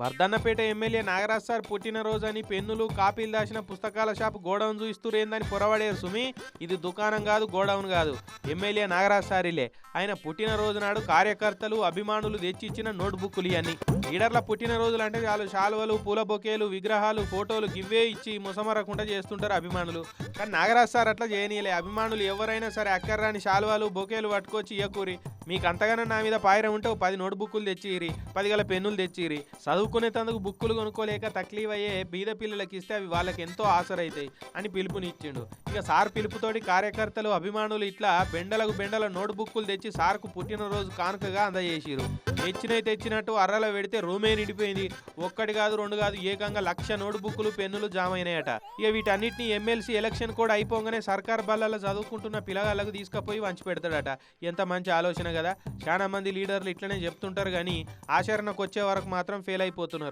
Wardhannapet MLA Nagaraj sir పుట్టినరోజు అని పెన్నులు కాపీలు దాచిన పుస్తకాల షాపు గోడౌన్ చూయిస్తురేందని పొరవడేరు సుమి. ఇది దుకాణం కాదు, గోడౌన్ కాదు, ఎమ్మెల్యే నాగరాజ్ సారిలే. ఆయన పుట్టినరోజు నాడు కార్యకర్తలు అభిమానులు తెచ్చిచ్చిన నోట్బుక్లు ఇవన్నీ. లీడర్ల పుట్టినరోజులు అంటే వాళ్ళు శాలువలు, పూల బొకేలు, విగ్రహాలు, ఫోటోలు గివ్వే ఇచ్చి ముసమరకుండా చేస్తుంటారు అభిమానులు. కానీ నాగరాజ్ సార్ అట్లా చేయనీయలే. అభిమానులు ఎవరైనా సరే అక్కర్రాని శాలువాలు, బొకేలు పట్టుకొచ్చి ఇయ్యకూరి, మీకు అంతగానో నా మీద పాయిరం ఉంటే 10 నోట్బుక్లు తెచ్చిరి, 10 గల పెన్నులు తెచ్చిరి. చదువుకునేందుకు బుక్కులు కొనుక్కోలేక తక్లీఫ్ అయ్యే బీద పిల్లలకి ఇస్తే అవి వాళ్ళకి ఎంతో ఆసరైతాయి అని పిలుపునిచ్చిండు. ఇక సార్ పిలుపుతోటి కార్యకర్తలు, అభిమానులు ఇట్లా బెండలకు బెండల నోట్బుక్లు తెచ్చి సార్కు పుట్టినరోజు కానుకగా అందజేసిరు. తెచ్చినట్టు అర్రలో పెడితే రూమే నిండిపోయింది. ఒక్కటి కాదు, 2 కాదు, ఏకంగా 1,00,000 నోట్బుక్లు, పెన్నులు జామ అయినాయట. ఇక వీటన్నిటిని ఎమ్మెల్సీ ఎలక్షన్ కూడా అయిపోగానే సర్కార్ బల్లలో చదువుకుంటున్న పిల్లగాళ్ళకు తీసుకుపోయి వంచి పెడతాడట. ఎంత మంచి ఆలోచన కదా. చాలా మంది లీడర్లు ఇట్లనే చెప్తుంటారు కానీ ఆచరణకు వచ్చే వరకు మాత్రం ఫెయిల్ అయిపోతున్నారు.